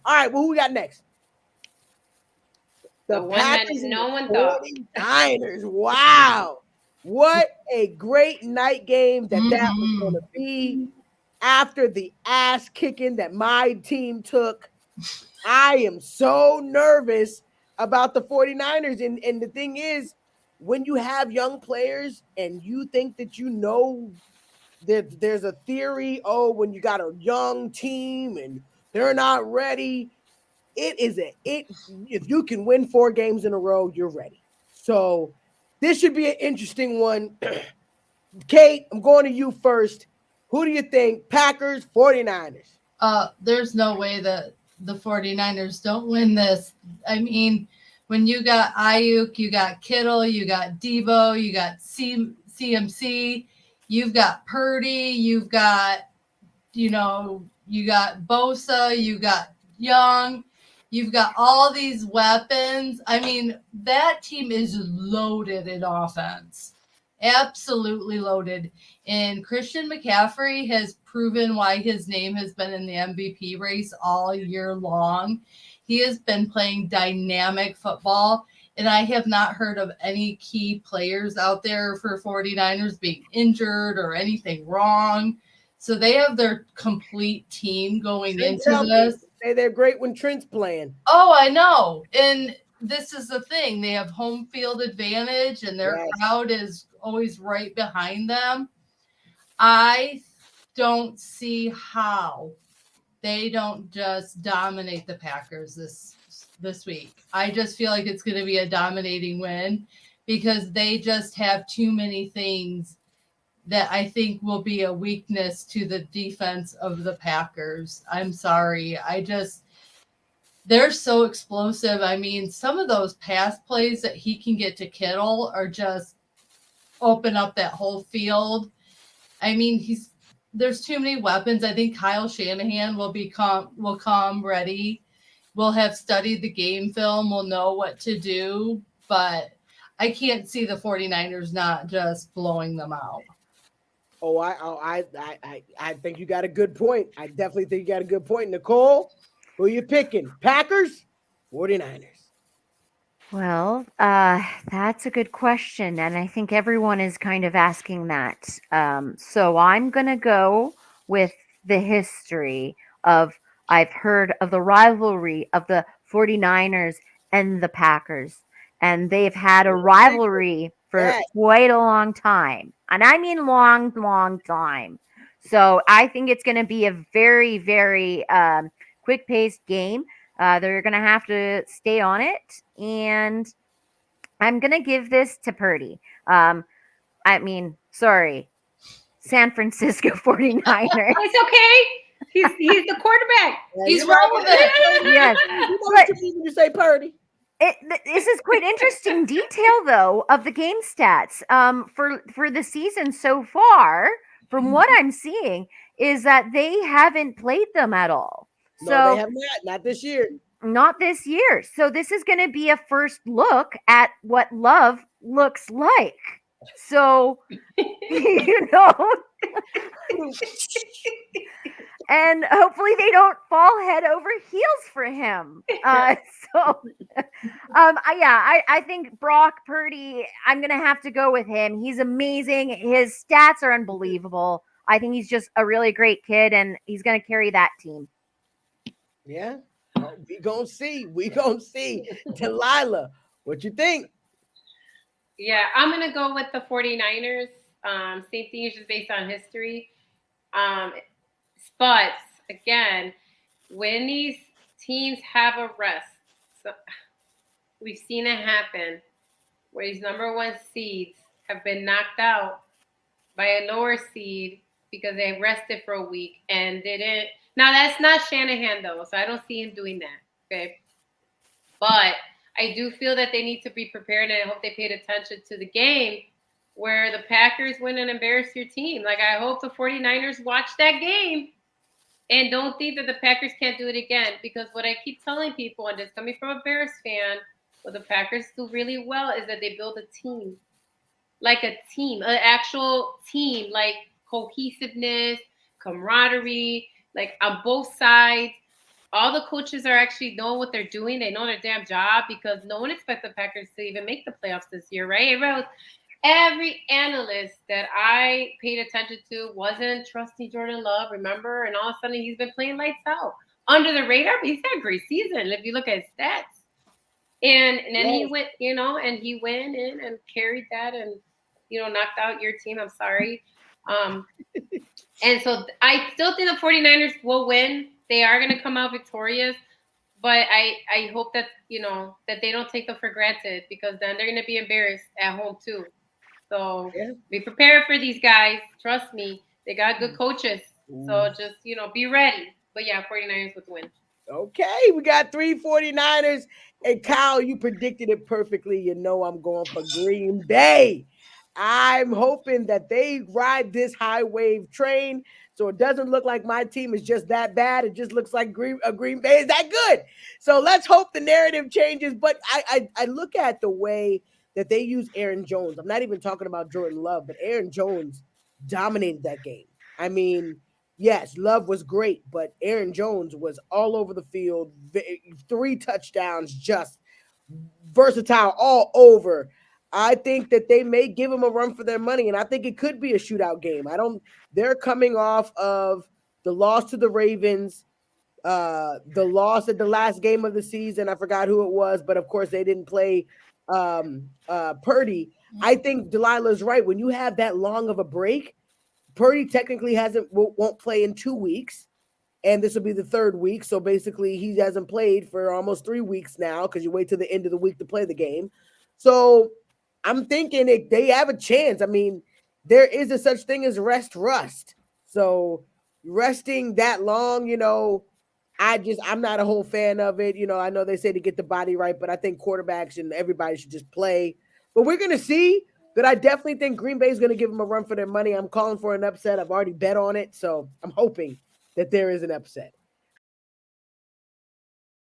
All right, well, who we got next? The one that Packers and no the one thought. 49ers. Wow. What a great night game that was going Mhm. to be after the ass kicking that my team took. I am so nervous about the 49ers. And the thing is, when you have young players and you think that you know that there's a theory, oh, when you got a young team and they're not ready, if you can win 4 games in a row, you're ready. So this should be an interesting one. Kate, I'm going to you first. Who do you think? Packers, 49ers. There's no way that the 49ers don't win this. I mean, when you got Ayuk, you got Kittle, you got Debo, you got CMC, you've got Purdy, you've got, you got Bosa, you got Young, you've got all these weapons. I mean, that team is loaded in offense. Absolutely loaded. And Christian McCaffrey has proven why his name has been in the MVP race all year long. He has been playing dynamic football, and I have not heard of any key players out there for 49ers being injured or anything wrong. So they have their complete team going into this. Say they're great when Trent's playing. Oh, I know. And this is the thing. They have home field advantage, and their crowd is always right behind them. I don't see how they don't just dominate the Packers this week. I just feel like it's going to be a dominating win because they just have too many things that I think will be a weakness to the defense of the Packers. I'm sorry. They're so explosive. I mean, some of those pass plays that he can get to Kittle are just open up that whole field. I mean, there's too many weapons. I think Kyle Shanahan will come ready. We'll have studied the game film. We'll know what to do, but I can't see the 49ers not just blowing them out. Oh, I think you got a good point. I definitely think you got a good point. Nicole, who are you picking? Packers, 49ers? Well, that's a good question, and I think everyone is kind of asking that. So I'm going to go with the history of I've heard of the rivalry of the 49ers and the Packers, and they've had a rivalry for quite a long time, and I mean long, long time. So I think it's going to be a very, very quick-paced game. They're going to have to stay on it, and I'm going to give this to Purdy. Sorry, San Francisco 49ers. It's okay. He's the quarterback. He's relevant. Yes. But you say Purdy. This is quite interesting detail, though, of the game stats for the season so far. From what I'm seeing, is that they haven't played them at all. No, they have not this year. Not this year. So this is going to be a first look at what love looks like. So, and hopefully they don't fall head over heels for him. I think Brock Purdy, I'm going to have to go with him. He's amazing. His stats are unbelievable. I think he's just a really great kid, and he's going to carry that team. Yeah. Oh, we gonna see. Delilah, what you think? Yeah, I'm going to go with the 49ers. Same thing, just based on history. But, again, when these teams have a rest, so we've seen it happen where these number one seeds have been knocked out by a lower seed because they rested for a week and didn't. Now, that's not Shanahan, though, so I don't see him doing that, okay? But I do feel that they need to be prepared, and I hope they paid attention to the game where the Packers win and embarrass your team. Like, I hope the 49ers watch that game and don't think that the Packers can't do it again. Because what I keep telling people, and this coming from a Bears fan, what the Packers do really well is that they build a team. Like a team, an actual team, like cohesiveness, camaraderie, like on both sides. all the coaches are actually knowing what they're doing. They know their damn job because no one expected the Packers to even make the playoffs this year, right? Every analyst that I paid attention to wasn't trusting Jordan Love, remember? And all of a sudden he's been playing lights out. Under the radar, but he's had a great season if you look at his stats. And then he went, and he went in and carried that and, knocked out your team. I'm sorry. And so I still think the 49ers will win. They are going to come out victorious. But I hope that, that they don't take them for granted because then they're going to be embarrassed at home too. So be prepared for these guys. Trust me. They got good coaches. So just, be ready. But yeah, 49ers would win. Okay, we got 3 49ers. And Kyle, you predicted it perfectly. You know I'm going for Green Bay. I'm hoping that they ride this high wave train so it doesn't look like my team is just that bad. It just looks like Green Bay is that good. So let's hope the narrative changes. But I look at the way that they use Aaron Jones. I'm not even talking about Jordan Love, but Aaron Jones dominated that game. I mean, yes, Love was great, but Aaron Jones was all over the field, 3 touchdowns, just versatile all over. I think that they may give him a run for their money, and I think it could be a shootout game. They're coming off of the loss to the Ravens, the loss at the last game of the season. I forgot who it was, but of course they didn't play Purdy. I think Delilah's right. When you have that long of a break, Purdy technically won't play in 2 weeks, and this will be the 3rd week. So basically, he hasn't played for almost 3 weeks now because you wait till the end of the week to play the game. So I'm thinking they have a chance. I mean, there is a such thing as rust. So resting that long, I'm not a whole fan of it. I know they say to get the body right, but I think quarterbacks and everybody should just play. But we're gonna see. But I definitely think Green Bay is going to give them a run for their money. I'm calling for an upset. I've already bet on it, so I'm hoping that there is an upset.